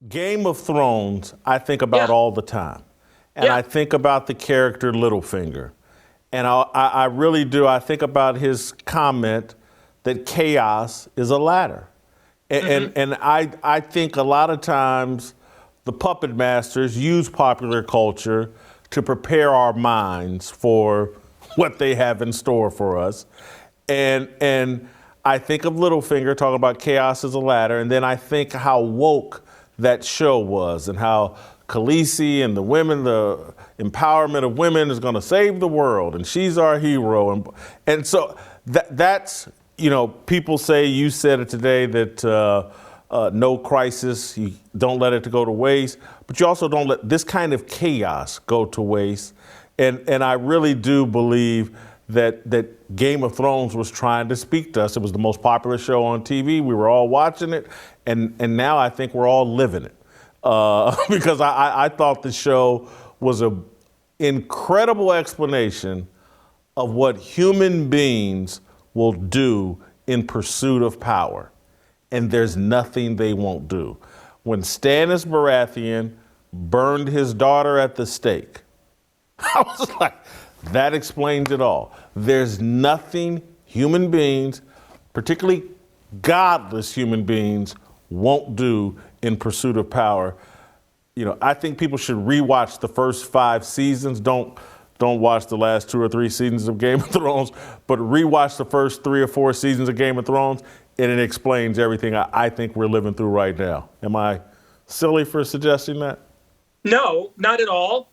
Game of Thrones, I think about Yeah, all the time. And yeah, I think about the character Littlefinger. And I really do. I think about his comment that chaos is a ladder. And I think a lot of times the puppet masters use popular culture to prepare our minds for what they have in store for us. And I think of Littlefinger talking about chaos as a ladder, and then I think how woke that show was and how Khaleesi and the women, the empowerment of women is going to save the world, and she's our hero. And so that's, people say, you said it today, that no crisis, you don't let it go to waste, but you also don't let this kind of chaos go to waste. And I really do believe that Game of Thrones was trying to speak to us. It was the most popular show on TV. We were all watching it, and now I think we're all living it. Because I thought the show was an incredible explanation of what human beings will do in pursuit of power. And there's nothing they won't do. When Stannis Baratheon burned his daughter at the stake, I was like, that explains it all. There's nothing human beings, particularly godless human beings, won't do in pursuit of power. I think people should rewatch the first 5 seasons. Don't watch the last 2 or 3 seasons of Game of Thrones, but rewatch the first 3 or 4 seasons of Game of Thrones, and it explains everything I think we're living through right now. Am I silly for suggesting that? no, not at all.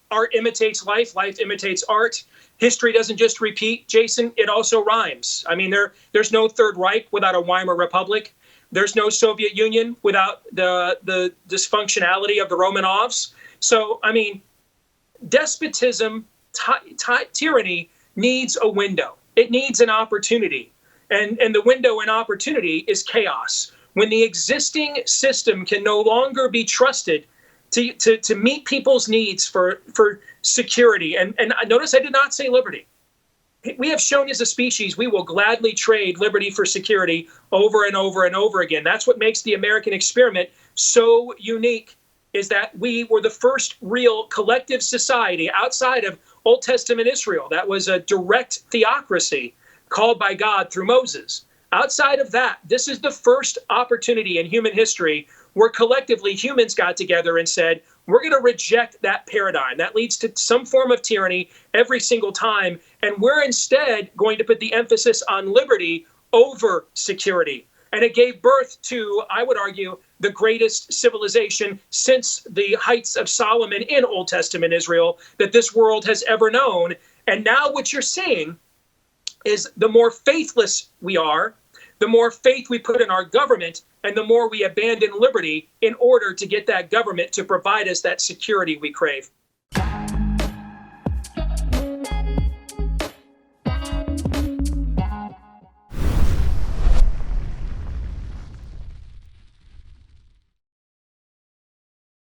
Art imitates life, life imitates art. History doesn't just repeat, Jason, it also rhymes. I mean, there's no Third Reich without a Weimar Republic. There's no Soviet Union without the dysfunctionality of the Romanovs. So, I mean, despotism, tyranny needs a window. It needs an opportunity. And the window and opportunity is chaos. When the existing system can no longer be trusted to meet people's needs for security. And notice I did not say liberty. We have shown as a species we will gladly trade liberty for security over and over and over again. That's what makes the American experiment so unique, is that we were the first real collective society outside of Old Testament Israel that was a direct theocracy called by God through Moses. Outside of that, this is the first opportunity in human history where collectively humans got together and said, we're going to reject that paradigm. That leads to some form of tyranny every single time. And we're instead going to put the emphasis on liberty over security. And it gave birth to, I would argue, the greatest civilization since the heights of Solomon in Old Testament Israel that this world has ever known. And now what you're seeing is the more faithless we are, the more faith we put in our government, and the more we abandon liberty in order to get that government to provide us that security we crave.